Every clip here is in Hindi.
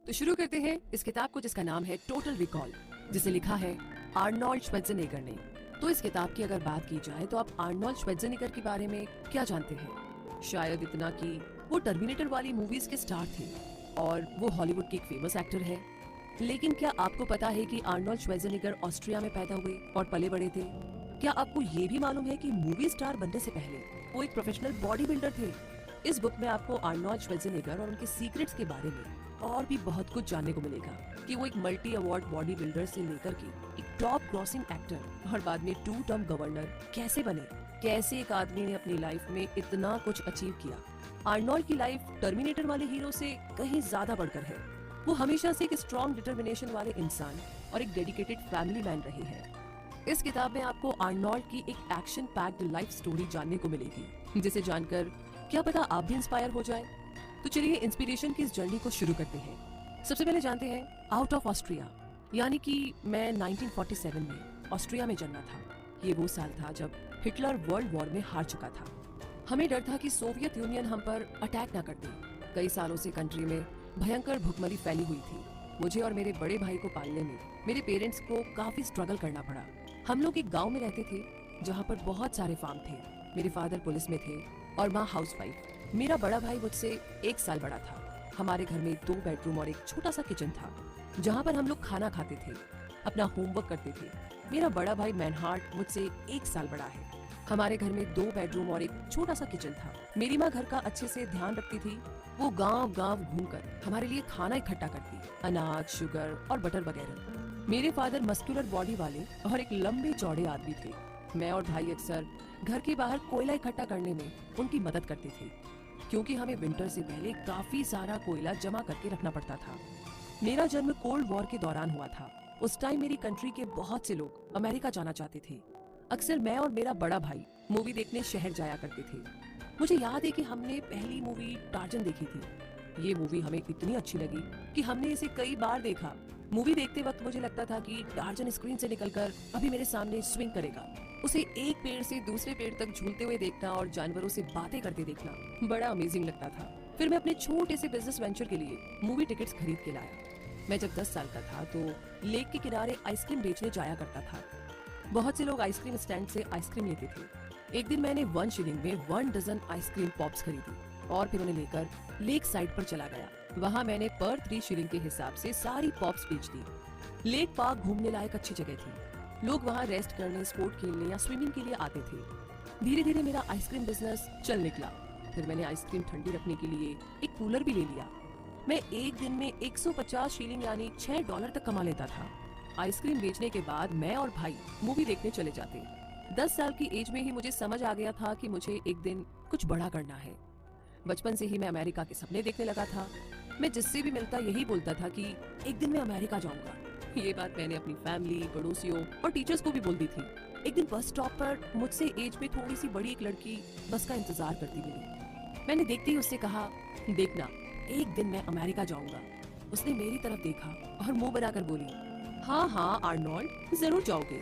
तो शुरू करते हैं इस किताब को जिसका नाम है टोटल रिकॉल, जिसे लिखा है आर्नोल्ड श्वार्ज़नेगर ने। तो इस किताब की अगर बात की जाए तो आप आर्नोल्ड श्वार्ज़नेगर के बारे में क्या जानते हैं? शायद इतना कि वो टर्मिनेटर वाली मूवीज के स्टार थे और वो हॉलीवुड के एक फेमस एक्टर है। लेकिन क्या आपको पता है कि आर्नोल्ड श्वार्ज़नेगर ऑस्ट्रिया में पैदा हुए और पले बड़े थे? क्या आपको ये भी मालूम है कि मूवी स्टार बनने से पहले वो एक प्रोफेशनल बॉडी बिल्डर थे? इस बुक में आपको आर्नोल्ड श्वार्ज़नेगर और उनके सीक्रेट्स के बारे में और भी बहुत कुछ जानने को मिलेगा कि वो एक मल्टी अवार्ड बॉडी बिल्डर से लेकर के एक टॉप क्रॉसिंग एक्टर और बाद में 2 टर्म गवर्नर कैसे बने, कैसे एक आदमी ने अपनी लाइफ में इतना कुछ अचीव किया। आर्नोल्ड की लाइफ टर्मिनेटर वाले हीरो से कहीं ज्यादा बढ़कर है। वो हमेशा से एक स्ट्रॉन्ग डिटर्मिनेशन वाले इंसान और एक डेडिकेटेड फैमिली मैन रहे हैं। इस किताब में आपको आर्नोल्ड की एक एक्शन पैक्ड लाइफ स्टोरी जानने को मिलेगी, जिसे जानकर क्या पता आप भी इंस्पायर हो जाए। तो चलिए इंस्पिरेशन की इस जर्नी को शुरू करते हैं। सबसे पहले जानते हैं आउट ऑफ ऑस्ट्रिया, यानी कि मैं 1947 में ऑस्ट्रिया में जन्मा था। ये वो साल था जब हिटलर वर्ल्ड वॉर में हार चुका था। हमें डर था कि सोवियत यूनियन हम पर अटैक ना कर दे। कई सालों से कंट्री में भयंकर भुखमरी फैली हुई थी। मुझे और मेरे बड़े भाई को पालने में मेरे पेरेंट्स को काफी स्ट्रगल करना पड़ा। हम लोग एक गांव में रहते थे जहाँ पर बहुत सारे फार्म थे। मेरे फादर पुलिस में थे और माँ हाउसवाइफ। मेरा बड़ा भाई मुझसे 1 साल बड़ा था। हमारे घर में 2 बेडरूम और एक छोटा सा किचन था जहाँ पर हम लोग खाना खाते थे, अपना होमवर्क करते थे। मेरा बड़ा भाई मैनहार्ट मुझसे 1 साल बड़ा है। हमारे घर में 2 बेडरूम और एक छोटा सा किचन था। मेरी माँ घर का अच्छे से ध्यान रखती थी। वो गांव गांव घूमकर हमारे लिए खाना इकट्ठा करती, अनाज, शुगर और बटर वगैरह। मेरे फादर मस्कुलर बॉडी वाले और एक लंबे चौड़े आदमी थे। मैं और भाई अक्सर घर के बाहर कोयला इकट्ठा करने में उनकी मदद करते थे, क्योंकि हमें विंटर से पहले काफी सारा कोयला जमा करके रखना पड़ता था। मेरा जन्म कोल्ड वॉर के दौरान हुआ था। उस टाइम मेरी कंट्री के बहुत से लोग अमेरिका जाना चाहते थे। अक्सर मैं और मेरा बड़ा भाई मूवी देखने शहर जाया करते थे। मुझे याद है कि हमने पहली मूवी टार्जन देखी थी। ये मूवी हमें इतनी अच्छी लगी कि हमने इसे कई बार देखा। मूवी देखते वक्त मुझे लगता था कि टार्जन स्क्रीन से निकलकर अभी मेरे सामने स्विंग करेगा। उसे एक पेड़ से दूसरे पेड़ तक झूलते हुए देखना और जानवरों से बातें करते देखना बड़ा अमेजिंग लगता था। फिर मैं अपने छोटे से बिजनेस वेंचर के लिए मूवी टिकट्स खरीद के लाया। मैं जब 10 साल का था तो लेक के किनारे आइसक्रीम बेचने जाया करता था। बहुत से लोग आइसक्रीम स्टैंड से आइसक्रीम लेते थे। एक दिन मैंने 1 शिलिंग में 1 डजन आइसक्रीम पॉप्स खरीदी और फिर उन्हें लेकर लेक साइड पर चला गया। वहाँ मैंने पर 3 शिलिंग के हिसाब से सारी पॉप्स बेच दी। लेक पार्क घूमने लायक अच्छी जगह थी। लोग वहाँ रेस्ट करने, स्पोर्ट खेलने या स्विमिंग के लिए आते थे। धीरे धीरे मेरा आइसक्रीम बिजनेस चल निकला। फिर मैंने आइसक्रीम ठंडी रखने के लिए एक कूलर भी ले लिया। मैं एक दिन में 150 शिलिंग यानी $6 तक कमा लेता था। आइसक्रीम बेचने के बाद मैं और भाई मूवी देखने चले जाते। 10 साल की एज में ही मुझे समझ आ गया था कि मुझे एक दिन कुछ बड़ा करना है। बचपन से ही मैं अमेरिका के सपने देखने लगा था। मैं जिससे भी मिलता यही बोलता था कि एक दिन मैं अमेरिका जाऊंगा। ये बात मैंने अपनी फैमिली, पड़ोसियों और टीचर्स को भी बोल दी थी। एक दिन बस स्टॉप पर मुझसे एज में थोड़ी सी बड़ी एक लड़की बस का इंतजार करती मिली। मैंने देखते ही उससे कहा, देखना एक दिन मैं अमेरिका जाऊंगा। उसने मेरी तरफ देखा और मुंह बनाकर बोली, हाँ हाँ आर्नोल्ड, जरूर जाओगे।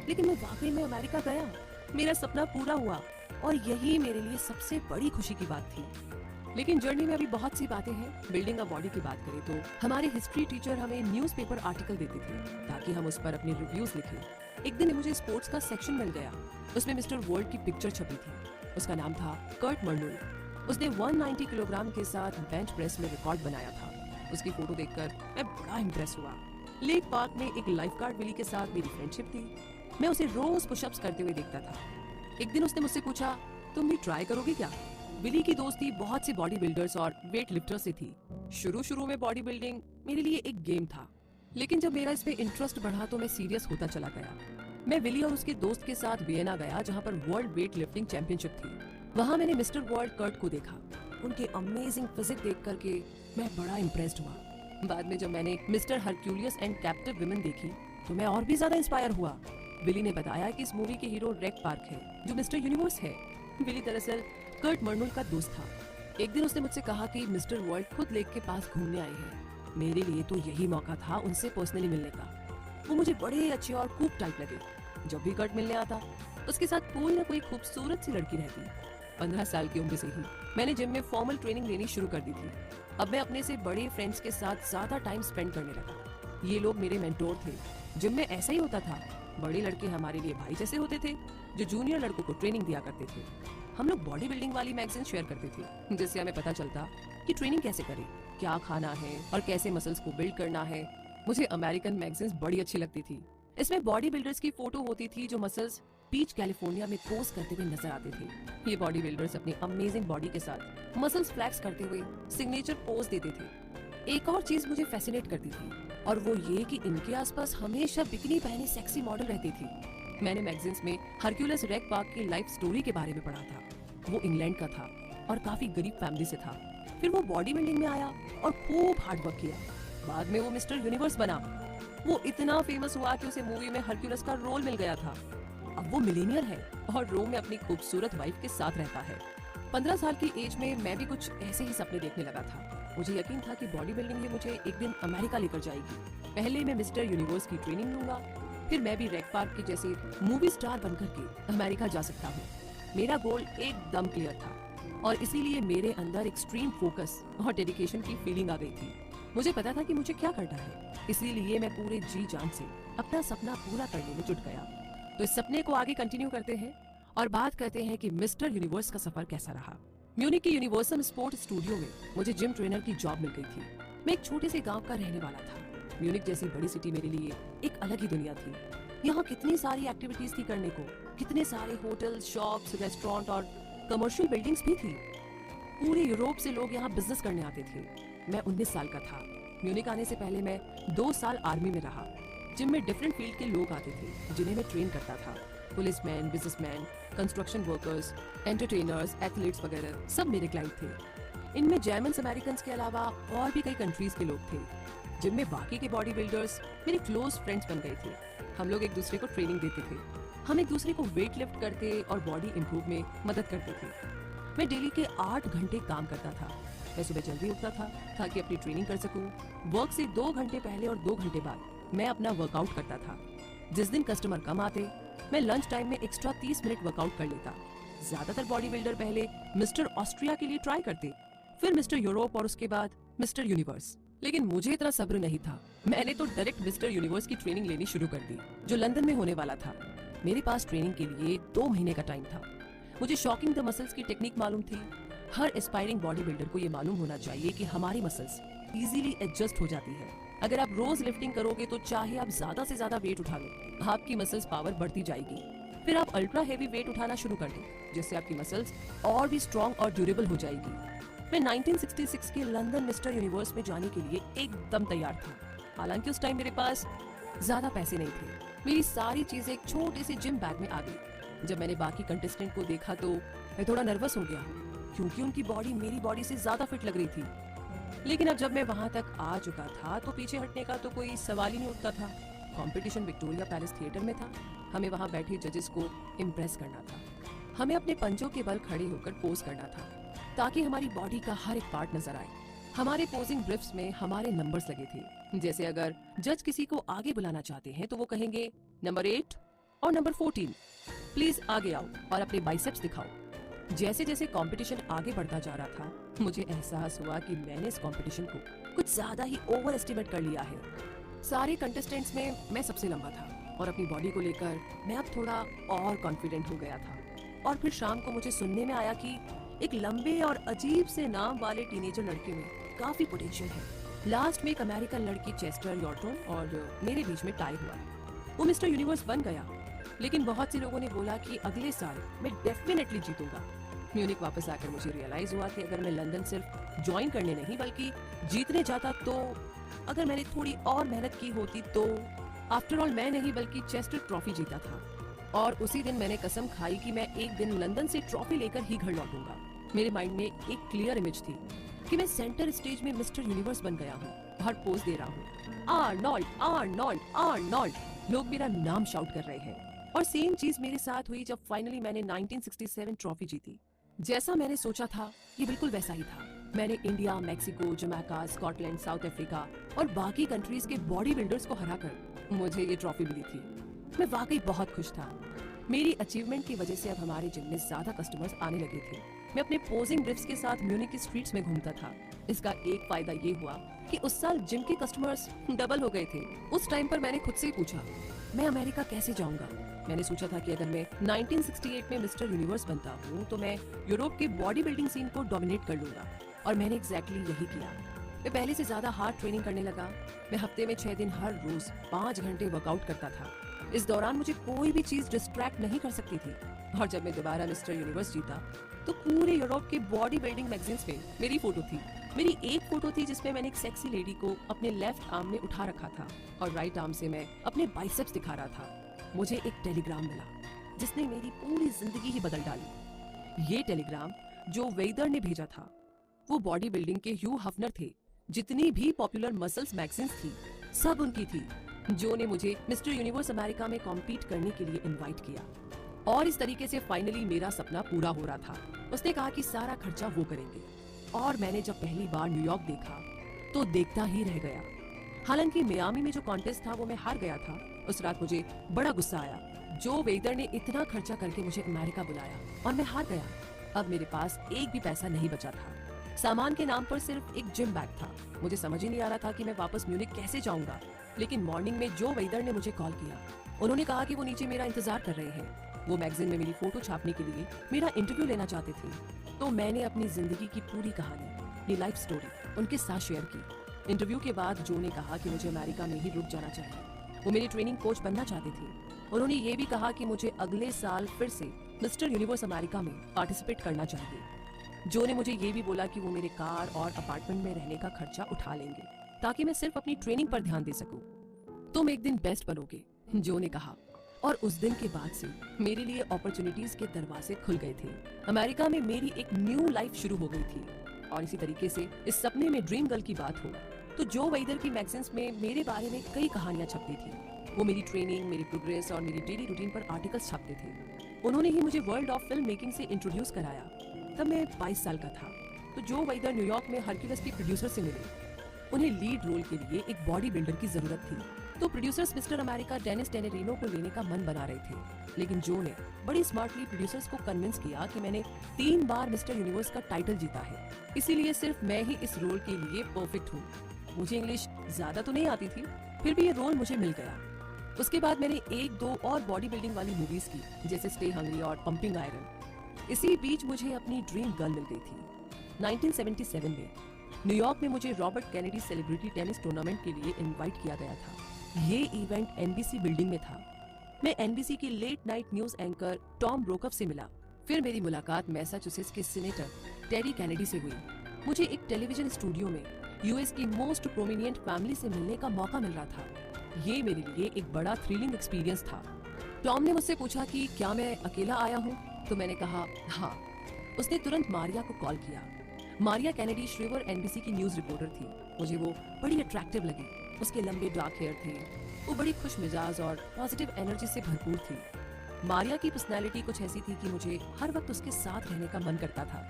लेकिन मैं वाकई में अमेरिका गया। मेरा सपना पूरा हुआ और यही मेरे लिए सबसे बड़ी खुशी की बात थी। लेकिन जर्नी में अभी बहुत सी बातें हैं। बिल्डिंग अ बॉडी की बात करें तो हमारे हिस्ट्री टीचर हमें न्यूज़पेपर आर्टिकल देते थे ताकि हम उस पर अपने रिव्यूज लिखें। एक दिन मुझे स्पोर्ट्स का सेक्शन मिल गया। उसमें मिस्टर वर्ल्ड की पिक्चर छपी थी। उसका नाम था कर्ट मर्नुल। उसने 190 किलोग्राम के साथ बेंच प्रेस में रिकॉर्ड बनाया था। उसकी फोटो देखकर मैं बड़ा इम्प्रेस हुआ। लेक पार्क में एक लाइफगार्ड विली के साथ मेरी फ्रेंडशिप थी। मैं उसे रोज पुशअप्स करते हुए देखता था। एक दिन उसने मुझसे पूछा, तुम भी ट्राई करोगे क्या? विली की दोस्ती बहुत से बॉडी बिल्डर्स और वेट लिफ्टर से थी। शुरू में बॉडी बिल्डिंग मेरे लिए एक गेम था, लेकिन जब मेरा इसमें इंटरेस्ट बढ़ा तो मैं सीरियस होता चला गया। मैं विली और उसके दोस्त के साथ वियना गया, जहाँ पर वर्ल्ड वेट लिफ्टिंग चैंपियनशिप थी। वहाँ मैंने मिस्टर वर्ल्ड कर्ट को देखा। उनके अमेजिंग फिजिक देख करके मैं बड़ा इम्प्रेस्ड हुआ। बाद में जब मैंने मिस्टर हरक्यूलियस एंड कैप्टिव विमेन देखी तो मैं और भी ज्यादा इंस्पायर हुआ। विली ने बताया कि इस मूवी के हीरो रेक पार्क है, जो मिस्टर यूनिवर्स है। विली दरअसल कर्ट मर्नुल का दोस्त था। एक दिन उसने मुझसे कहा कि मिस्टर वर्ल्ड खुद लेक के पास घूमने आए हैं। मेरे लिए तो यही मौका था उनसे पर्सनली मिलने का। वो मुझे बड़े अच्छे और खूब टाइप लगे। जब भी कर्ट मिलने आता उसके साथ कोई ना कोई खूबसूरत सी लड़की रहती। 15 साल की उम्र से ही मैंने जिम में फॉर्मल ट्रेनिंग लेनी शुरू कर दी थी। अब मैं अपने से बड़े फ्रेंड्स के साथ ज्यादा टाइम स्पेंड करने लगा। ये लोग मेरे मेंटोर थे। जिम में ऐसा ही होता था, बड़े लड़के हमारे लिए भाई जैसे होते थे जो जूनियर लड़कों को ट्रेनिंग दिया करते थे। हम लोग बॉडी बिल्डिंग वाली मैगजीन शेयर करते थे जिससे हमें पता चलता कि ट्रेनिंग कैसे करें, क्या खाना है और कैसे मसल्स को बिल्ड करना है। मुझे अमेरिकन मैगजीन्स बड़ी अच्छी लगती थी। इसमें बॉडी बिल्डर्स की फोटो होती थी जो मसल्स बीच कैलिफोर्निया में पोज करते हुए नजर आते थे। ये बॉडी बिल्डर्स अपनी अमेजिंग बॉडी के साथ मसल्स फ्लैक्स करते हुए सिग्नेचर पोज देते थे। एक और चीज मुझे फैसिनेट करती थी और वो ये कि इनके आसपास हमेशा बिकनी पहने सेक्सी मॉडल रहती थी। मैंने मैगजीन्स में हरक्यूलस रेग पार्क की लाइफ स्टोरी के बारे में पढ़ा था। वो इंग्लैंड का था और काफी गरीब फैमिली से था। फिर वो बॉडी बिल्डिंग में आया और खूब हार्ड वर्क किया। बाद में वो मिस्टर यूनिवर्स बना। वो इतना फेमस हुआ कि उसे मूवी में हरक्यूलस का रोल मिल गया था। अब वो मिलेनियर है और रोम में अपनी खूबसूरत वाइफ के साथ रहता है। 15 साल की एज में मैं भी कुछ ऐसे ही सपने देखने लगा था। मुझे यकीन था कि बॉडी बिल्डिंग ही मुझे एक दिन अमेरिका लेकर जाएगी। पहले मैं मिस्टर यूनिवर्स की ट्रेनिंग लूंगा, फिर मैं भी रेग पार्क के जैसे मूवी स्टार बनकर के अमेरिका जा सकता हूँ। मेरा गोल एकदम क्लियर था और इसीलिए मेरे अंदर एक्सट्रीम फोकस और डेडिकेशन की फीलिंग आ गई थी। मुझे पता था कि मुझे क्या करना है, इसीलिए मैं पूरे जी जान से अपना सपना पूरा करने में जुट गया। तो इस सपने को आगे कंटिन्यू करते हैं और बात करते हैं कि मिस्टर यूनिवर्स का सफर कैसा रहा। म्यूनिक के यूनिवर्सल स्पोर्ट स्टूडियो में मुझे जिम ट्रेनर की जॉब मिल गई थी। मैं एक छोटे से गांव का रहने वाला था। म्यूनिक जैसी बड़ी सिटी मेरे लिए एक अलग ही दुनिया थी। यहाँ कितनी सारी एक्टिविटीज थी करने को, कितने सारे होटल, शॉप्स, रेस्टोरेंट और कमर्शियल बिल्डिंग्स भी थी। पूरे यूरोप से लोग यहाँ बिजनेस करने आते थे। मैं 19 साल का था। म्यूनिक आने से पहले मैं 2 साल आर्मी में रहा। जिम में डिफरेंट फील्ड के लोग आते थे जिन्हें मैं ट्रेन करता था। Policeman, businessman, construction workers, entertainers, athletes वगैरह सब मेरे क्लाइंट थे। इनमें जर्मन अमेरिकन के अलावा और भी कई कंट्रीज के लोग थे। जिम में बाकी के बॉडी बिल्डर्स मेरे क्लोज फ्रेंड्स बन गए थे। हम लोग एक दूसरे को ट्रेनिंग देते थे। हम एक दूसरे को वेट लिफ्ट करते और बॉडी इंप्रूव में मदद करते थे। मैं डेली के 8 घंटे काम करता था। मैं सुबह जल्दी उठता था ताकि अपनी ट्रेनिंग कर सकूं। वर्क से 2 घंटे पहले और 2 घंटे बाद मैं अपना वर्कआउट करता था। जिस दिन कस्टमर कम आते, मैं लंच टाइम में एक्स्ट्रा 30 मिनट वर्कआउट कर लेता। ज्यादातर बॉडी बिल्डर पहले मिस्टर ऑस्ट्रिया के लिए ट्राई करते, फिर मिस्टर यूरोप और उसके बाद मिस्टर यूनिवर्स। लेकिन मुझे इतना सब्र नहीं था। मैंने तो डायरेक्ट मिस्टर यूनिवर्स की ट्रेनिंग लेनी शुरू कर दी जो लंदन में होने वाला था। मेरे पास ट्रेनिंग के लिए 2 महीने का टाइम था। मुझे शॉकिंग द मसल्स की टेक्निक मालूम थी। हर एस्पायरिंग बॉडी बिल्डर को ये मालूम होना चाहिए कि हमारी मसल्स इजीली एडजस्ट हो जाती है। अगर आप रोज लिफ्टिंग करोगे तो चाहे आप ज्यादा से ज्यादा वेट उठा लो, आपकी मसल्स पावर बढ़ती जाएगी। फिर आप अल्ट्रा हेवी वेट उठाना शुरू कर दो, जिससे आपकी मसल्स और भी स्ट्रॉन्ग और ड्यूरेबल हो जाएगी। मैं 1966 के लंदन मिस्टर यूनिवर्स में जाने के लिए एकदम तैयार था। हालांकि उस टाइम मेरे पास ज्यादा पैसे नहीं थे। मेरी सारी चीजें एक छोटे से जिम बैग में आ गई। जब मैंने बाकी कंटेस्टेंट को देखा तो मैं थोड़ा नर्वस हो गया क्योंकि उनकी बॉडी मेरी बॉडी से ज्यादा फिट लग रही थी। लेकिन अब जब मैं वहां तक आ चुका था तो पीछे हटने का तो कोई सवाल ही नहीं उठता था। कंपटीशन विक्टोरिया पैलेस थिएटर में था। हमें वहां बैठे जजेस को इम्प्रेस करना था। हमें अपने पंजों के बल खड़े होकर पोज करना था ताकि हमारी बॉडी का हर एक पार्ट नजर आए। हमारे पोजिंग ब्रिफ्स में हमारे नंबर्स लगे थे। जैसे अगर जज किसी को आगे बुलाना चाहते हैं तो वो कहेंगे नंबर 8 और नंबर 14, प्लीज आगे आओ और अपने बाइसेप्स दिखाओ। जैसे जैसे कंपटीशन आगे बढ़ता जा रहा था, मुझे एहसास हुआ कि मैंने इस कंपटीशन को कुछ ज्यादा ही ओवर एस्टिमेट कर लिया है। सारे कंटेस्टेंट्स में मैं सबसे लंबा था और अपनी बॉडी को लेकर मैं अब थोड़ा और कॉन्फिडेंट हो गया था। और फिर शाम को मुझे सुनने में आया कि एक लंबे और अजीब से नाम वाले टीनेजर लड़के में काफी पोटेंशियल है। लास्ट में एक अमेरिकन लड़की चेस्टर यॉर्टन और मेरे बीच में टाई हुआ। वो मिस्टर यूनिवर्स बन गया, लेकिन बहुत से लोगों ने बोला कि अगले साल मैं डेफिनेटली जीतूंगा। म्यूनिक वापस आकर मुझे रियलाइज हुआ कि अगर मैं लंदन सिर्फ ज्वाइन करने नहीं बल्कि जीतने जाता तो अगर मैंने थोड़ी और मेहनत की होती तो आफ्टर ऑल मैं नहीं बल्कि चेस्टर ट्रॉफी जीता था। और उसी दिन मैंने कसम खाई कि मैं एक दिन लंदन से ट्रॉफी लेकर ही घर लौटूंगा। मेरे माइंड में एक क्लियर इमेज थी कि मैं सेंटर स्टेज में मिस्टर यूनिवर्स बन गया हूँ, हर पोज दे रहा हूँ, आर्नोल्ड आर्नोल्ड आर्नोल्ड। लोग मेरा नाम शाउट कर रहे हैं। और सेम चीज मेरे साथ हुई जब फाइनली मैंने 1967 ट्रॉफी जीती। जैसा मैंने सोचा था ये बिल्कुल वैसा ही था। मैंने India, Mexico, Jamaica, Scotland, south Africa और बाकी कंट्रीज के बॉडी बिल्डर्स को हराकर मुझे ये ट्रॉफी मिली थी। मैं वाकई बहुत खुश था। मेरी अचीवमेंट की वजह से अब हमारे जिम में ज्यादा कस्टमर्स आने लगे थे। मैं अपने पोजिंग ड्रिफ्ट्स के साथ म्यूनिक की स्ट्रीट्स में घूमता था। इसका एक फायदा ये हुआ कि उस साल जिम के कस्टमर्स डबल हो गए थे। उस टाइम पर मैंने खुद से ही पूछा, मैं अमेरिका कैसे जाऊंगा। मैंने सोचा था कि अगर मैं 1968 में मिस्टर यूनिवर्स बनता हूँ तो मैं यूरोप के बॉडी बिल्डिंग सीन को डोमिनेट कर लूंगा, और मैंने एग्जैक्टली यही किया। मैं पहले से ज्यादा हार्ड ट्रेनिंग करने लगा। मैं हफ्ते में 6 दिन हर रोज 5 घंटे वर्कआउट करता था। इस दौरान मुझे कोई भी चीज डिस्ट्रैक्ट नहीं कर सकती थी। और जब मैं दोबारा मिस्टर यूनिवर्स जीता तो पूरे यूरोप के बॉडी बिल्डिंग मैगजीन्स में मेरी फोटो थी। मेरी एक फोटो थी जिसमें मैंने एक सेक्सी लेडी को अपने लेफ्ट आर्म में उठा रखा था और राइट आर्म से मैं अपने बाइसेप्स दिखा रहा था। मुझे एक टेलीग्राम मिला जिसने मेरी पूरी जिंदगी ही बदल डाली। ये टेलीग्राम जो वेदर ने भेजा था वो बॉडी बिल्डिंग के ह्यू हफनर थे। जितनी भी पॉपुलर मसल्स मैगजीन्स थी सब उनकी थी। जो ने मुझे मिस्टर यूनिवर्स अमेरिका में कॉम्पीट करने के लिए इनवाइट किया, और इस तरीके से फाइनली मेरा सपना पूरा हो रहा था। उसने कहा कि सारा खर्चा वो करेंगे, और मैंने जब पहली बार न्यूयॉर्क देखा तो देखता ही रह गया। हालांकि मियामी में जो कॉन्टेस्ट था वो मैं हार गया था। उस रात मुझे बड़ा गुस्सा आया। जो वेदर ने इतना खर्चा करके मुझे अमेरिका बुलाया और मैं हार गया। अब मेरे पास एक भी पैसा नहीं बचा था। सामान के नाम पर सिर्फ एक जिम बैग था। मुझे समझ ही नहीं आ रहा था कि मैं वापस म्यूनिक कैसे जाऊंगा। लेकिन मॉर्निंग में जो वेदर ने मुझे कॉल किया। उन्होंने कहा कि वो नीचे मेरा इंतजार कर रहे हैं। वो मैगजीन में मेरी फोटो छापने के लिए मेरा इंटरव्यू लेना चाहते थे। तो मैंने अपनी जिंदगी की पूरी कहानी, अपनी लाइफ स्टोरी उनके साथ शेयर की। इंटरव्यू के बाद जो ने कहा कि मुझे अमेरिका में ही रुक जाना चाहिए। वो मेरी ट्रेनिंग कोच बनना चाहते थे। उन्होंने ये भी कहा कि मुझे अगले साल फिर से मिस्टर यूनिवर्स अमेरिका में पार्टिसिपेट करना चाहिए। जो ने मुझे ये भी बोला कि वो मेरे कार और अपार्टमेंट में रहने का खर्चा उठा लेंगे ताकि मैं सिर्फ अपनी ट्रेनिंग पर ध्यान दे सकूं। तुम एक दिन बेस्ट बनोगे, जो ने कहा। और उस दिन के बाद से मेरे लिए अपॉर्चुनिटीज के दरवाजे खुल गए थे। अमेरिका में मेरी एक न्यू लाइफ शुरू हो गई थी। और इसी तरीके से इस सपने में ड्रीम गर्ल की बात हो तो जो वेदर की मैगजीन्स में मेरे बारे में कई कहानियां छपती थी। वो मेरी ट्रेनिंग, मेरी प्रोग्रेस और मेरी डेली रूटीन पर आर्टिकल्स छपते थे। उन्होंने ही मुझे वर्ल्ड ऑफ फिल्म मेकिंग से इंट्रोड्यूस कराया। तब मैं 22 साल का था। तो जो वेदर न्यूयॉर्क में हरक्यूलिस के प्रोड्यूसर से मिले। उन्हें लीड रोल के लिए एक बॉडी बिल्डर की जरूरत थी। तो प्रोड्यूसर्स मिस्टर अमेरिका डेनिस टेनेरिनो को लेने का मन बना रहे थे। लेकिन जो ने बड़ी स्मार्टली प्रोड्यूसर्स को कन्विंस किया कि मैंने 3 बार मिस्टर यूनिवर्स का टाइटल जीता है, इसीलिए सिर्फ मैं ही इस रोल के लिए परफेक्ट हूँ। मुझे इंग्लिश ज्यादा तो नहीं आती थी, फिर भी ये रोल मुझे मिल गया। उसके बाद मैंने 1-2 और बॉडी बिल्डिंग वाली मूवीज की, जैसे स्टे हंग्री और पंपिंग आयरन। इसी बीच मुझे अपनी ड्रीम गर्ल मिल गई थी। 1977 में न्यूयॉर्क में मुझे Robert Kennedy celebrity tennis tournament के लिए इनवाइट किया गया था। ये इवेंट एनबीसी बिल्डिंग में था। मैं एनबीसी की late night news anchor Tom Brokaw से मिला। फिर मेरी मुलाकात मैसाचुसेट्स के सीनेटर टेरी कैनेडी से हुई। मुझे एक टेलीविजन स्टूडियो में यूएस की मोस्ट प्रोमिनिएंट फैमिली से मिलने का मौका मिल रहा था। ये मेरे लिए एक बड़ा थ्रिलिंग एक्सपीरियंस था। टॉम ने मुझसे पूछा कि क्या मैं अकेला आया हूँ, तो मैंने कहा हाँ। उसने तुरंत मारिया को कॉल किया। मारिया कैनेडी श्रीवर एनबीसी की न्यूज रिपोर्टर थी। मुझे वो बड़ी अट्रैक्टिव लगी। उसके लंबे डार्क हेयर थे। वो बड़ी खुश मिजाज और पॉजिटिव एनर्जी से भरपूर थी। मारिया की पर्सनैलिटी कुछ ऐसी थी कि मुझे हर वक्त उसके साथ रहने का मन करता था।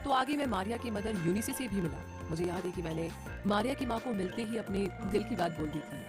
तो आगे मैं मारिया की मदर यूनिसे से भी मिला। मुझे याद है कि मैंने मारिया की माँ को मिलते ही अपने दिल की बात बोल दी थी,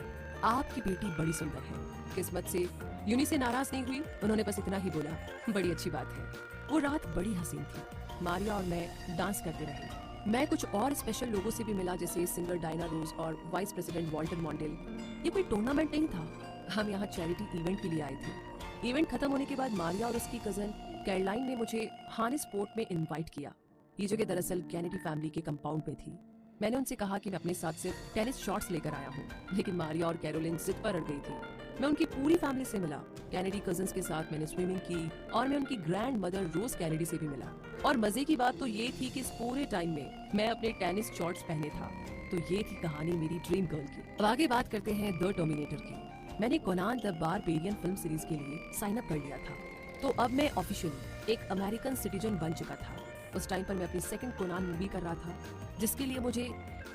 आपकी बेटी बड़ी सुंदर है। किस्मत से यूनिसे नाराज नहीं हुई। उन्होंने बस इतना ही बोला, बड़ी अच्छी बात है। वो रात बड़ी हसीन थी। मारिया और मैं डांस करते रहे। मैं कुछ और स्पेशल लोगों से भी मिला, जैसे सिंगर डायना रोज और वाइस प्रेसिडेंट वॉल्टर मॉन्डेल। ये कोई टूर्नामेंट नहीं था, हम यहाँ चैरिटी इवेंट के लिए आए थे। इवेंट खत्म होने के बाद मारिया और उसकी कजन कैरोलाइन ने मुझे हानिस पोर्ट में इनवाइट किया। ये जगह दरअसल कैनेडी फैमिली के कंपाउंड में थी। मैंने उनसे कहा कि मैं अपने साथ सिर्फ टेनिस शॉट्स लेकर आया हूँ, लेकिन मारिया और कैरोलिन जिद पर अड़ गई थी। मैं उनकी पूरी फैमिली से मिला। कैनेडी कजन्स के साथ मैंने स्विमिंग की और मैं उनकी ग्रैंड मदर रोज कैनेडी से भी मिला। और मजे की बात तो ये थी कि इस पूरे टाइम में मैं अपने टेनिस शॉर्ट्स पहने था। तो ये थी कहानी मेरी ड्रीम गर्ल की। अब आगे बात करते हैं द टर्मिनेटर की। मैंने Connon the barbarian film series के लिए साइन अप कर लिया था। तो अब मैं ऑफिशियली एक अमेरिकन सिटीजन बन चुका था। उस टाइम पर मैं अपनी सेकंड कोनान मूवी कर रहा था, जिसके लिए मुझे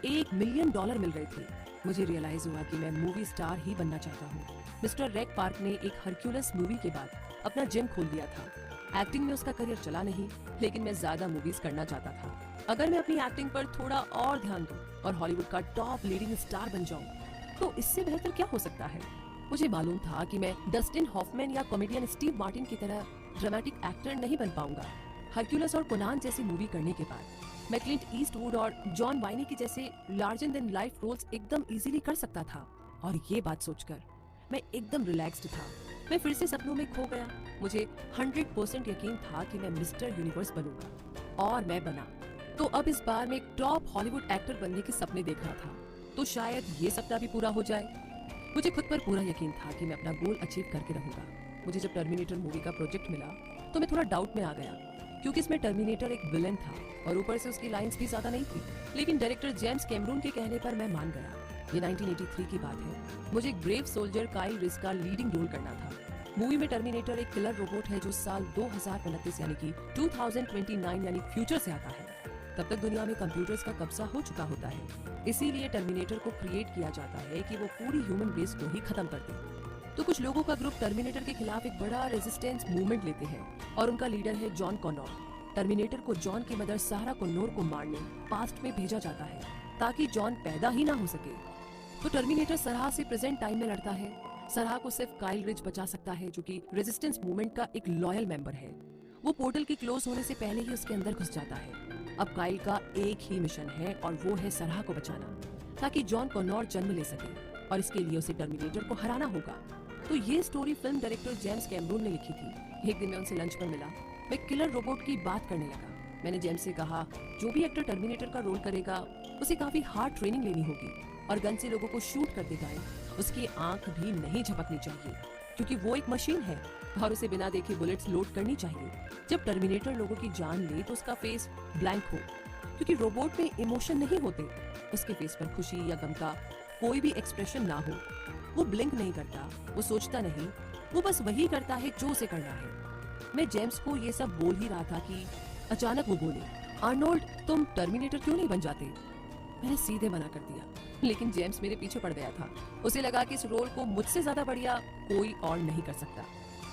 $1 मिलियन मिल रहे थे। मुझे रियलाइज हुआ कि मैं मूवी स्टार ही बनना चाहता हूँ। मिस्टर रेक पार्क ने एक हरक्यूलिस मूवी के बाद अपना जिम खोल दिया था। एक्टिंग में उसका करियर चला नहीं, लेकिन मैं ज्यादा मूवीज करना चाहता था। अगर मैं अपनी एक्टिंग पर थोड़ा और ध्यान दूं और हॉलीवुड का टॉप लीडिंग स्टार बन जाऊं, तो इससे बेहतर क्या हो सकता है। मुझे मालूम था कि मैं डस्टिन हॉफमैन या कॉमेडियन स्टीव मार्टिन की तरह ड्रामेटिक एक्टर नहीं बन पाऊंगा, हरक्यूलस और कोनान जैसी मूवी करने के बाद मैं क्लिंट ईस्टवुड और जॉन वाइनी के जैसे लार्जर देन लाइफ रोल्स एकदम इजीली कर सकता था। और ये बात सोचकर मैं एकदम रिलैक्स्ड था। मैं फिर से सपनों में खो गया। मुझे 100% यकीन था कि मैं मिस्टर यूनिवर्स बनूंगा, और मैं बना। तो अब इस बार मैं एक टॉप हॉलीवुड एक्टर बनने के सपने देख रहा था, तो शायद ये सपना भी पूरा हो जाए। मुझे खुद पर पूरा यकीन था कि मैं अपना गोल अचीव करके रहूंगा। मुझे जब टर्मिनेटर मूवी का प्रोजेक्ट मिला तो मैं थोड़ा डाउट में आ गया, क्योंकि इसमें टर्मिनेटर एक विलेन था और ऊपर से उसकी लाइंस भी ज्यादा नहीं थी। लेकिन डायरेक्टर जेम्स कैमरून के कहने पर मैं मान गया। ये 1983 की बात है। मुझे एक ब्रेव सोल्जर काइल रिस का लीडिंग रोल करना था। मूवी में टर्मिनेटर एक किलर रोबोट है जो साल 2029 यानी कि 2029 यानी फ्यूचर से आता है। तब तक दुनिया में कंप्यूटर्स का कब्जा हो चुका होता है। इसीलिए टर्मिनेटर को क्रिएट किया जाता है कि वो पूरी ह्यूमन रेस को ही खत्म कर दे। तो कुछ लोगों का ग्रुप टर्मिनेटर के खिलाफ एक बड़ा रेजिस्टेंस मूवमेंट लेते हैं और उनका लीडर है जॉन कॉनोर। टर्मिनेटर को जॉन की मदर सारा कॉनोर को मारने पास्ट में भेजा जाता है ताकि जॉन पैदा ही ना हो सके। तो टर्मिनेटर सरहा से प्रेजेंट टाइम में लड़ता है। सरहा को सिर्फ काइल रिच बचा सकता है, जो कि रेजिस्टेंस मूवमेंट का एक लॉयल मेंबर है। वो पोर्टल के क्लोज होने से पहले ही उसके अंदर घुस जाता है। अब काइल का एक ही मिशन है और वो है सरहा को बचाना, ताकि जॉन कॉनोर जन्म ले सके, और इसके लिए उसे टर्मिनेटर को हराना होगा। तो ये story film director James Cameron ने लिखी थी। एक दिन मैं उनसे लंच पर मिला। मैं किलर रोबोट की बात करने लगा। मैंने जेम्स से कहा, जो भी एक्टर टर्मिनेटर का रोल करेगा उसे काफी हार्ड ट्रेनिंग लेनी होगी और गन से लोगों को शूट करते टाइम उसकी आंख भी नहीं झपकनी चाहिए, क्योंकि वो एक मशीन है और उसे बिना देखे बुलेट्स लोड करनी चाहिए। जब टर्मिनेटर लोगों की जान ले तो उसका फेस ब्लैंक हो, क्योंकि रोबोट में इमोशन नहीं होते। उसके फेस पर खुशी या गम का कोई भी एक्सप्रेशन ना हो। वो ब्लिंक नहीं करता, वो सोचता नहीं, वो बस वही करता है जो उसे करना है। मैं जेम्स को ये सब बोल ही रहा था कि अचानक वो बोले, आर्नोल्ड तुम टर्मिनेटर क्यों नहीं बन जाते? मैंने सीधे मना कर दिया, लेकिन जेम्स मेरे पीछे पड़ गया था। उसे लगा कि इस रोल को मुझसे ज्यादा बढ़िया कोई और नहीं कर सकता,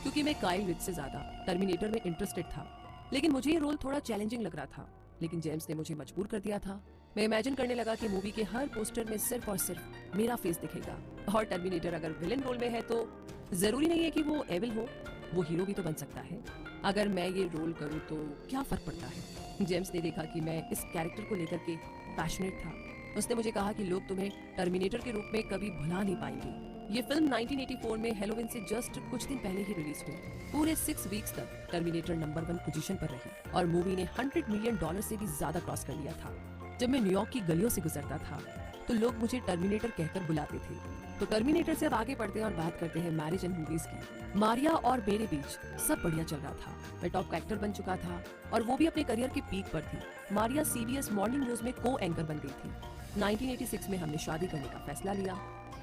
क्योंकि मैं काइल रिच से ज्यादा टर्मिनेटर में इंटरेस्टेड था। लेकिन मुझे ये रोल थोड़ा चैलेंजिंग लग रहा था। लेकिन जेम्स ने मुझे मजबूर कर दिया था। मैं इमेजिन करने लगा कि मूवी के हर पोस्टर में सिर्फ और सिर्फ मेरा फेस दिखेगा, और टर्मिनेटर अगर विलेन रोल में है तो जरूरी नहीं है कि वो एविल हो, वो हीरो भी तो बन सकता है। अगर मैं ये रोल करूँ तो क्या फर्क पड़ता है? जेम्स ने देखा कि मैं इस कैरेक्टर को लेकर के पैशनेट था। उसने मुझे कहा कि लोग तुम्हें टर्मिनेटर के रूप में कभी भुला नहीं पाएंगे। ये फिल्म 1984 में हेलोविन से जस्ट कुछ दिन पहले ही रिलीज हुई। पूरे 6 वीक्स तक टर्मिनेटर नंबर 1 पोजीशन पर रही और मूवी ने $100 मिलियन से भी ज्यादा क्रॉस कर लिया था। जब मैं न्यूयॉर्क की गलियों से गुजरता था तो लोग मुझे टर्मिनेटर कहकर बुलाते थे। तो टर्मिनेटर से अब आगे बढ़ते हैं और बात करते हैं मैरिज एंड मूवीज की। मारिया और मेरे बीच सब बढ़िया चल रहा था। मैं टॉप का एक्टर बन चुका था और वो भी अपने करियर के पीक पर थी। मारिया CBS मॉर्निंग न्यूज में को एंकर बन गई थी। 1986 में हमने शादी करने का फैसला लिया।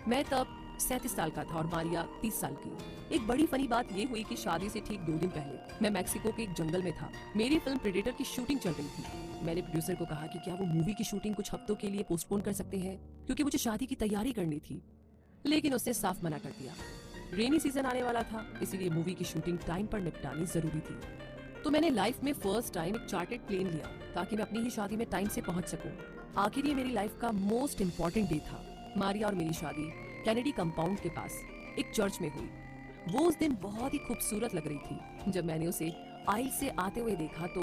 मैं तब 37 साल का था और मारिया 30 साल की। एक बड़ी फनी बात ये हुई कि शादी से ठीक 2 दिन पहले मैं मैक्सिको के एक जंगल में था। मेरी फिल्म प्रेडेटर की शूटिंग चल रही थी। मैंने प्रोड्यूसर को कहा कि क्या वो मूवी की शूटिंग कुछ हफ्तों के लिए पोस्टपोन कर सकते हैं, क्योंकि मुझे शादी की तैयारी करनी थी। लेकिन उसने साफ मना कर दिया। रेनी सीजन आने वाला था, इसीलिए मूवी की शूटिंग टाइम पर निपटानी जरूरी थी। तो मैंने लाइफ में फर्स्ट टाइम एक चार्टर्ड प्लेन लिया ताकि मैं अपनी ही शादी में टाइम से पहुंच सकूं। आखिर ये मेरी लाइफ का मोस्ट इम्पोर्टेंट डे था। मारिया और मेरी शादी कैनेडी कंपाउंड के पास एक चर्च में हुई। वो उस दिन बहुत ही खूबसूरत लग रही थी। जब मैंने उसे आइल से आते हुए देखा तो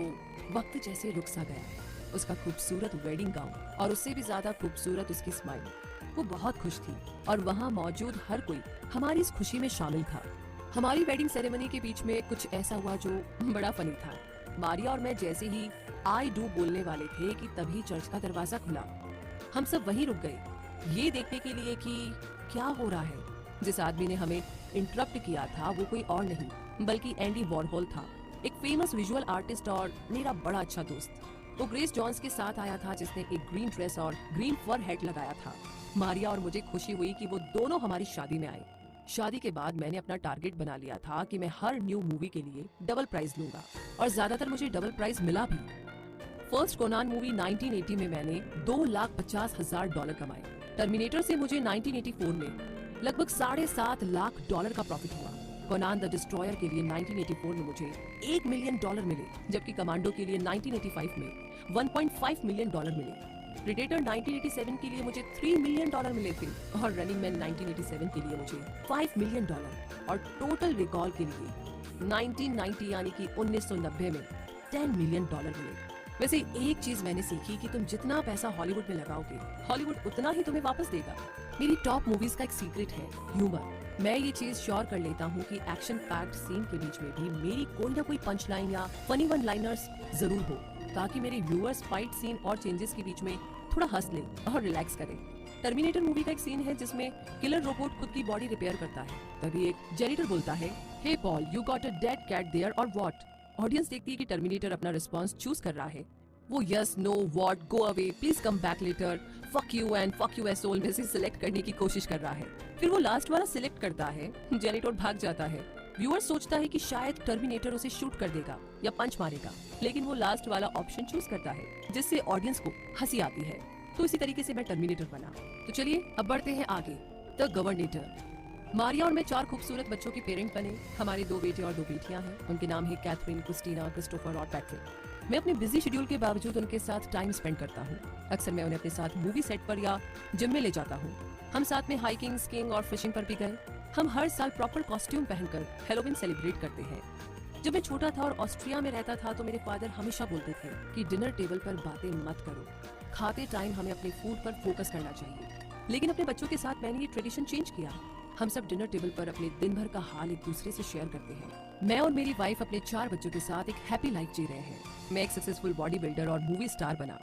वक्त जैसे रुक सा गया। उसका खूबसूरत वेडिंग गाउन और उससे भी ज्यादा खूबसूरत उसकी स्माइल। वो बहुत खुश थी और वहाँ मौजूद हर कोई हमारी इस खुशी में शामिल था। हमारी वेडिंग सेरेमनी के बीच में कुछ ऐसा हुआ जो बड़ा फनी था। मारिया और मैं जैसे ही आई डू बोलने वाले थे कि तभी चर्च का दरवाजा खुला। हम सब वहीं रुक गए, ये देखने के लिए कि क्या हो रहा है। जिस आदमी ने हमें इंटरप्ट किया था वो कोई और नहीं बल्कि एंडी वॉरहोल था, एक फेमस विजुअल आर्टिस्ट और मेरा बड़ा अच्छा दोस्त। वो ग्रेस जॉन्स के साथ आया था, जिसने एक ग्रीन ड्रेस और ग्रीन फर हेड लगाया था। मारिया और मुझे खुशी हुई कि वो दोनों हमारी शादी में आए। शादी के बाद मैंने अपना टारगेट बना लिया था कि मैं हर न्यू मूवी के लिए डबल प्राइज लूंगा, और ज्यादातर मुझे डबल प्राइज मिला भी। फर्स्ट कोनान मूवी 1980 में मैंने $2,50,000 कमाए। टर्मिनेटर से मुझे 1984 में लगभग $7.5 लाख का प्रॉफिट हुआ। कोनान द डिस्ट्रॉयर के लिए 1984 में मुझे $1 मिलियन मिले, जबकि कमांडो के लिए 1985 में $1.5 मिलियन मिले। प्रेडेटर 1987 के लिए मुझे $3 मिलियन मिले थे, और रनिंग मैन 1987 के लिए मुझे $5 मिलियन, और टोटल रिकॉल के लिए 1990 यानी कि 1990 में $10 मिलियन मिले। वैसे एक चीज मैंने सीखी कि तुम जितना पैसा हॉलीवुड में लगाओगे, हॉलीवुड उतना ही तुम्हें वापस देगा। मेरी टॉप मूवीज का एक सीक्रेट है ह्यूमर। मैं ये चीज श्योर कर लेता हूँ कि एक्शन पैक्ड सीन के बीच में भी मेरी कोई ना कोई पंच लाइन या फनी वन लाइनर्स जरूर हो, ताकि मेरे व्यूअर्स फाइट सीन और चेंजेस के बीच में थोड़ा हंस ले और रिलैक्स करें। टर्मिनेटर मूवी का एक सीन है जिसमें किलर रोबोट खुद की बॉडी रिपेयर करता है। तभी एक जेनिटर बोलता है, hey Paul, you got a dead cat there और व्हाट? ऑडियंस देखती है कि टर्मिनेटर अपना रिस्पॉन्स चूज कर रहा है। वो yes, no, what, go away, please come back later, fuck you and fuck you asshole में से सिलेक्ट करने की कोशिश कर रहा है। फिर वो लास्ट वाला सिलेक्ट करता है, जेनिटर भाग जाता है। व्यूअर सोचता है कि शायद टर्मिनेटर उसे शूट कर देगा या पंच मारेगा, लेकिन वो लास्ट वाला ऑप्शन चूज करता है, जिससे ऑडियंस को हंसी आती है। तो इसी तरीके से मैं टर्मिनेटर बना। तो चलिए अब बढ़ते हैं आगे। द गवर्नेटर। मारिया और मैं 4 खूबसूरत बच्चों के पेरेंट बने। हमारे 2 बेटे और 2 बेटियां हैं। उनके नाम है कैथरीन, क्रिस्टीना, क्रिस्टोफर और पैट्रिक। मैं अपने बिजी शेड्यूल के बावजूद उनके साथ टाइम स्पेंड करता हूँ। अक्सर मैं उन्हें अपने साथ मूवी सेट पर या जिम में ले जाता हूँ। हम साथ में हाइकिंग, स्कीइंग और फिशिंग पर भी गए। हम हर साल प्रॉपर कॉस्ट्यूम पहनकर हैलोवीन सेलिब्रेट करते हैं। जब मैं छोटा था और ऑस्ट्रिया में रहता था तो मेरे फादर हमेशा बोलते थे कि डिनर टेबल पर बातें मत करो, खाते टाइम हमें अपने फूड पर फोकस करना चाहिए। लेकिन अपने बच्चों के साथ मैंने ये ट्रेडिशन चेंज किया। हम सब डिनर टेबल पर अपने दिन भर का हाल एक दूसरे से शेयर करते हैं। मैं और मेरी वाइफ अपने 4 बच्चों के साथ एक हैप्पी लाइफ जी रहे हैं। मैं एक सक्सेसफुल बॉडी बिल्डर और मूवी स्टार बना।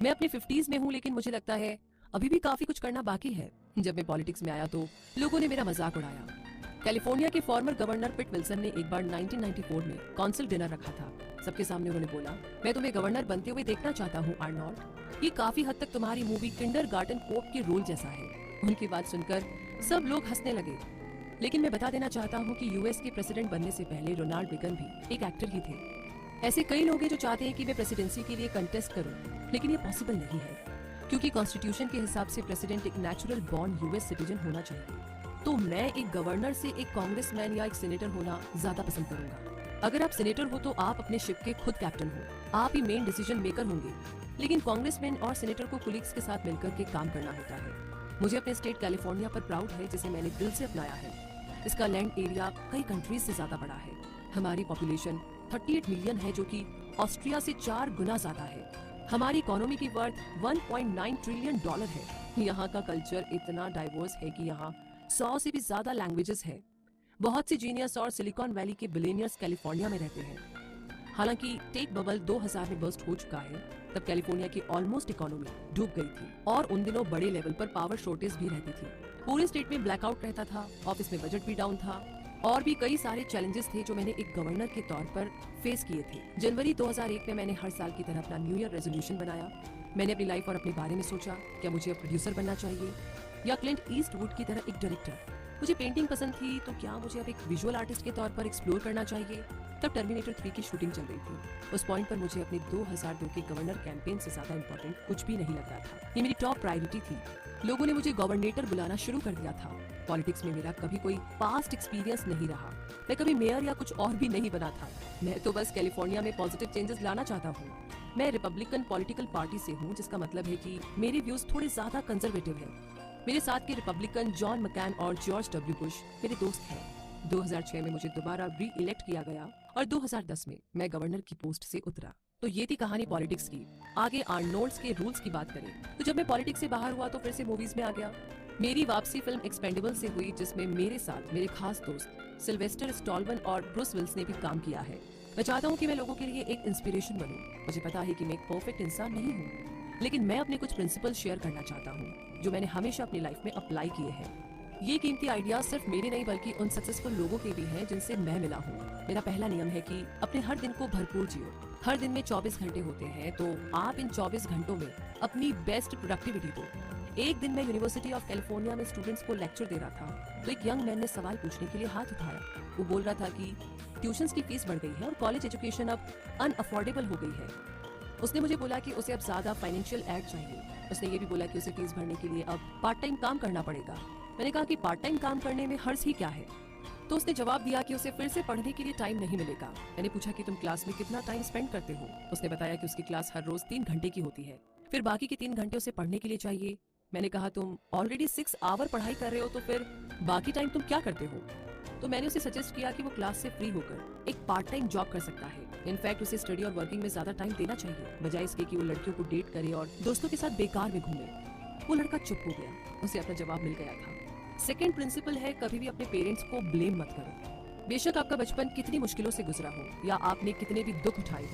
मैं अपने 50s में हूँ, लेकिन मुझे लगता है अभी भी काफी कुछ करना बाकी है। जब मैं पॉलिटिक्स में आया तो लोगों ने मेरा मजाक उड़ाया। कैलिफोर्निया के फॉर्मर गवर्नर पिट विल्सन ने एक बार 1994 में कौंसिल डिनर रखा था। सबके सामने उन्होंने बोला, मैं तुम्हें गवर्नर बनते हुए देखना चाहता हूँ आर्नोल्ड। ये काफी हद तक तुम्हारी मूवी किंडरगार्टन कोप के रोल जैसा है। उनकी बात सुनकर सब लोग हंसने लगे। लेकिन मैं बता देना चाहता हूँ कि यूएस के प्रेसिडेंट बनने से पहले रोनाल्ड रेगन भी एक एक्टर ही थे। ऐसे कई लोग हैं जो चाहते हैं कि मैं प्रेसिडेंसी के लिए कंटेस्ट करूं, लेकिन ये पॉसिबल नहीं है, क्योंकि कॉन्स्टिट्यूशन के हिसाब से प्रेसिडेंट एक नेचुरल बॉर्न यूएस सिटीजन होना चाहिए। तो मैं एक गवर्नर से एक कांग्रेसमैन या एक सेनेटर होना ज्यादा पसंद करूंगा। अगर आप सेनेटर हो तो आप अपने शिप के खुद कैप्टन हो, आप ही मेन डिसीजन मेकर होंगे। लेकिन कांग्रेसमैन और सेनेटर को कुलीग्स के साथ मिलकर के काम करना होता है। मुझे अपने स्टेट कैलिफोर्निया पर प्राउड है, जिसे मैंने दिल से अपनाया है। इसका लैंड एरिया कई कंट्रीज से ज्यादा बड़ा है। हमारी पॉपुलेशन 38 मिलियन है, जो कि ऑस्ट्रिया से 4 गुना ज्यादा है। हमारी इकोनॉमी की वर्थ $1.9 ट्रिलियन है। यहाँ का कल्चर इतना डाइवर्स है कि यहाँ 100 से भी ज्यादा लैंग्वेजेस है। बहुत से जीनियस और सिलिकॉन वैली के बिलियनियर्स कैलिफोर्निया में रहते हैं। हालांकि टेक बबल 2000 में बर्स्ट हो चुका है, तब कैलिफोर्निया की ऑलमोस्ट इकोनॉमी डूब गई थी और उन दिनों बड़े लेवल पर पावर शॉर्टेज भी रहती थी। पूरे स्टेट में ब्लैकआउट रहता था, ऑफिस में बजट भी डाउन था और भी कई सारे चैलेंजेस थे जो मैंने एक गवर्नर के तौर पर फेस किए थे। जनवरी 2001 में मैंने हर साल की तरह अपना न्यू ईयर रेजोल्यूशन बनाया। मैंने अपनी लाइफ और अपने बारे में सोचा, क्या मुझे अब प्रोड्यूसर बनना चाहिए या क्लिंट ईस्टवुड की तरह एक डायरेक्टर। मुझे पेंटिंग पसंद थी, तो क्या मुझे अब एक विजुअल आर्टिस्ट के तौर पर एक्सप्लोर करना चाहिए। तब टर्मिनेटर 3 की शूटिंग चल रही थी। उस पॉइंट पर मुझे अपने 2002 के गवर्नर कैंपेन से ज्यादा इम्पोर्टेंट कुछ भी नहीं लग रहा था। ये मेरी टॉप प्रायोरिटी थी। लोगों ने मुझे गवर्नेटर बुलाना शुरू कर दिया था। पॉलिटिक्स में मेरा कभी कोई पास्ट एक्सपीरियंस नहीं रहा। मैं कभी मेयर या कुछ और भी नहीं बना था। मैं तो बस कैलिफोर्निया में पॉजिटिव चेंजेस लाना चाहता हूँ। मैं रिपब्लिकन पॉलिटिकल पार्टी से हूँ, जिसका मतलब है कि मेरे व्यूज थोड़े ज्यादा कंजर्वेटिव हैं। मेरे साथ के रिपब्लिकन जॉन मकैन और जॉर्ज डब्ल्यू बुश मेरे दोस्त हैं। 2006 में मुझे दोबारा री इलेक्ट किया गया और 2010 में मैं गवर्नर की पोस्ट से उतरा। तो ये थी कहानी पॉलिटिक्स की। आगे आर्नोल्ड्स के रूल्स की बात करें तो जब मैं पॉलिटिक्स से बाहर हुआ तो फिर से मूवीज में आ गया। मेरी वापसी फिल्म एक्सपेंडेबल से हुई, जिसमें मेरे साथ मेरे खास दोस्त सिल्वेस्टर स्टॉलमन और ब्रूस विल्स ने भी काम किया है। मैं चाहता हूँ कि मैं लोगों के लिए एक इंस्पिरेशन बनूं। मुझे पता है कि मैं एक परफेक्ट इंसान नहीं हूँ, लेकिन मैं अपने कुछ प्रिंसिपल शेयर करना चाहता हूँ जो मैंने हमेशा अपनी लाइफ में अप्लाई किए हैं। ये कीमती आइडियाज सिर्फ मेरे नहीं बल्कि उन सक्सेसफुल लोगों के भी हैं जिनसे मैं मिला हूँ। मेरा पहला नियम है कि अपने हर दिन को भरपूर जियो। हर दिन में 24 घंटे होते हैं, तो आप इन 24 घंटों में अपनी बेस्ट प्रोडक्टिविटी दो। एक दिन मैं यूनिवर्सिटी ऑफ कैलिफोर्निया में स्टूडेंट्स को लेक्चर दे रहा था, तो एक यंग मैन ने सवाल पूछने के लिए हाथ उठाया। वो बोल रहा था कि ट्यूशंस की फीस बढ़ गई है और कॉलेज एजुकेशन अब अनअफोर्डेबल हो गई है। उसने मुझे बोला कि उसे अब ज्यादा फाइनेंशियल एड चाहिए। उसने ये भी बोला कि उसे फीस भरने के लिए अब पार्ट टाइम काम करना पड़ेगा। मैंने कहा कि पार्ट टाइम काम करने में हर्ज ही क्या है। तो उसने जवाब दिया कि उसे फिर से पढ़ने के लिए टाइम नहीं मिलेगा। मैंने पूछा कि तुम क्लास में कितना टाइम स्पेंड करते हो। उसने बताया कि उसकी क्लास हर रोज 3 घंटे की होती है, फिर बाकी के 3 घंटे उसे पढ़ने के लिए चाहिए। मैंने कहा तुम ऑलरेडी 6 आवर पढ़ाई कर रहे हो, तो फिर बाकी टाइम तुम क्या करते हो। तो मैंने उसे सजेस्ट किया कि वो क्लास से फ्री होकर एक पार्ट टाइम जॉब कर सकता है। इनफैक्ट उसे स्टडी और वर्किंग में ज्यादा टाइम देना चाहिए, बजाय इसके कि वो लड़कियों को डेट करे और दोस्तों के साथ बेकार में घूमे। वो लड़का चुप हो गया, उसे अपना जवाब मिल गया था। सेकेंड प्रिंसिपल है, कभी भी अपने पेरेंट्स को ब्लेम मत करो। बेशक आपका बचपन कितनी मुश्किलों से गुजरा हो या आपने कितने भी दुख उठाए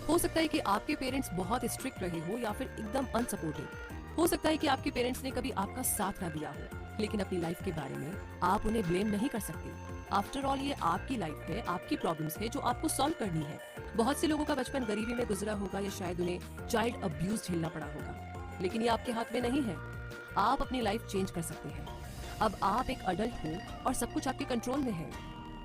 हो सकता है कि आपके पेरेंट्स बहुत स्ट्रिक्ट रहे हो या फिर एकदम अनसपोर्टिव। हो सकता है कि आपके पेरेंट्स ने कभी आपका साथ ना दिया हो, लेकिन अपनी लाइफ के बारे में आप उन्हें ब्लेम नहीं कर सकते। आफ्टर ऑल ये आपकी लाइफ है, आपकी प्रॉब्लम्स है जो आपको सॉल्व करनी है। बहुत से लोगों का बचपन गरीबी में गुजरा होगा या शायद उन्हें चाइल्ड अब्यूज झेलना पड़ा होगा, लेकिन ये आपके हाथ में नहीं है। आप अपनी लाइफ चेंज कर सकते हैं। अब आप एक अडल्ट हो और सब कुछ आपके कंट्रोल में है।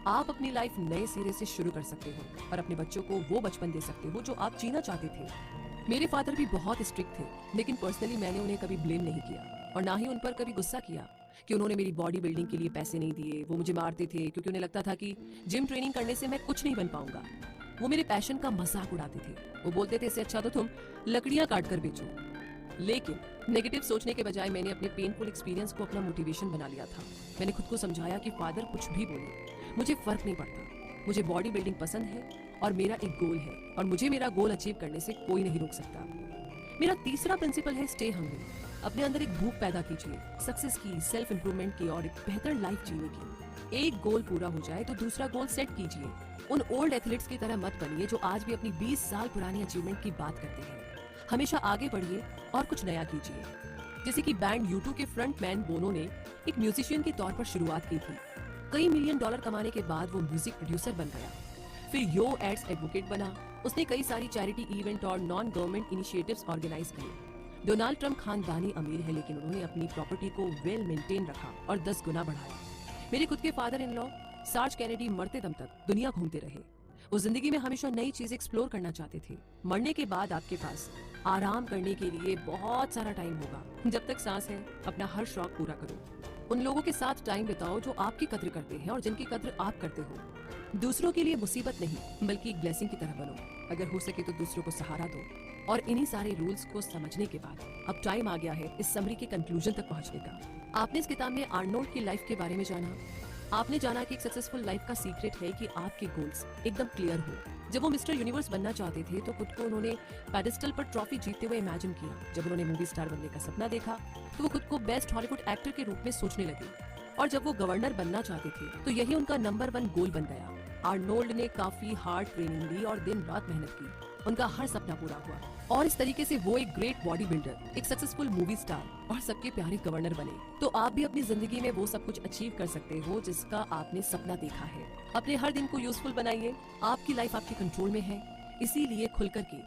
आप अपनी लाइफ नए सिरे से शुरू कर सकते हो और अपने बच्चों को वो बचपन दे सकते हो जो आप जीना चाहते थे। मेरे फादर भी बहुत स्ट्रिक्ट थे, लेकिन पर्सनली मैंने उन्हें कभी ब्लेम नहीं किया और ना ही उन पर कभी गुस्सा किया कि उन्होंने मेरी बॉडी बिल्डिंग के लिए पैसे नहीं दिए। वो मुझे मारते थे क्योंकि उन्हें लगता था कि जिम ट्रेनिंग करने से मैं कुछ नहीं बन पाऊंगा। वो मेरे पैशन का मजाक उड़ाते थे। वो बोलते थे इससे अच्छा तो तुम लकड़ियां काट कर बेचो। लेकिन नेगेटिव सोचने के बजाय मैंने अपने पेनफुल एक्सपीरियंस को अपना मोटिवेशन बना लिया था। मैंने खुद को समझाया कि फादर कुछ भी बोले, मुझे फर्क नहीं पड़ता। मुझे बॉडी बिल्डिंग पसंद है और मेरा एक गोल है और मुझे मेरा गोल अचीव करने से कोई नहीं रोक सकता। मेरा तीसरा प्रिंसिपल है स्टे हंग्री। अपने अंदर एक भूख पैदा कीजिए, सक्सेस की, सेल्फ इंप्रूवमेंट की और एक बेहतर लाइफ जीने की। एक गोल पूरा हो जाए तो दूसरा गोल सेट कीजिए। उन ओल्ड एथलीट्स की तरह मत बनिए जो आज भी अपनी 20 साल पुरानी अचीवमेंट की बात करते हैं। हमेशा आगे बढ़िए और कुछ नया कीजिए। जैसे कि बैंड U2 के फ्रंटमैन बोनो ने एक म्यूजिशियन के तौर पर शुरुआत की थी। कई मिलियन डॉलर कमाने के बाद वो म्यूजिक प्रोड्यूसर बन गया, फिर यो एड्स एडवोकेट बना। उसने कई सारी चैरिटी इवेंट और नॉन गवर्नमेंट इनिशिएटिव्स ऑर्गेनाइज किए। डोनाल्ड ट्रंप खानदानी अमीर है, लेकिन उन्होंने अपनी प्रॉपर्टी को वेल मेंटेन रखा और 10 गुना बढ़ाया। मेरे खुद के father in law sarge Kennedy मरते दम तक दुनिया घूमते रहे। वो जिंदगी में हमेशा नई चीज एक्सप्लोर करना चाहते थे। मरने के बाद आपके पास आराम करने के लिए बहुत सारा टाइम होगा। जब तक सांस है अपना हर शौक पूरा करो। उन लोगों के साथ टाइम बिताओ जो आपकी कद्र करते हैं और जिनकी कद्र आप करते हो। दूसरों के लिए मुसीबत नहीं बल्कि एक ब्लेसिंग की तरह बनो। अगर हो सके तो दूसरों को सहारा दो। और इन्हीं सारे रूल्स को समझने के बाद अब टाइम आ गया है इस समरी के कंक्लूजन तक पहुंचने का। आपने इस किताब में आर्नोल्ड की लाइफ के बारे में जाना। आपने जाना कि एक सक्सेसफुल लाइफ का सीक्रेट है कि आपके गोल्स एकदम क्लियर हो। जब वो मिस्टर यूनिवर्स बनना चाहते थे तो खुद को उन्होंने पेडेस्टल पर ट्रॉफी जीतते हुए इमेजिन किया। जब उन्होंने मूवी स्टार बनने का सपना देखा तो वो खुद को बेस्ट हॉलीवुड एक्टर के रूप में सोचने लगे। और जब वो गवर्नर बनना चाहते थे तो यही उनका नंबर 1 गोल बन गया। आर्नोल्ड ने काफी हार्ड ट्रेनिंग ली और दिन रात मेहनत की। उनका हर सपना पूरा हुआ और इस तरीके से वो एक ग्रेट बॉडी बिल्डर, एक सक्सेसफुल मूवी स्टार और सबके प्यारे गवर्नर बने। तो आप भी अपनी जिंदगी में वो सब कुछ अचीव कर सकते हो जिसका आपने सपना देखा है। अपने हर दिन को यूजफुल बनाइए। आपकी लाइफ आपके कंट्रोल में है, इसीलिए खुलकर के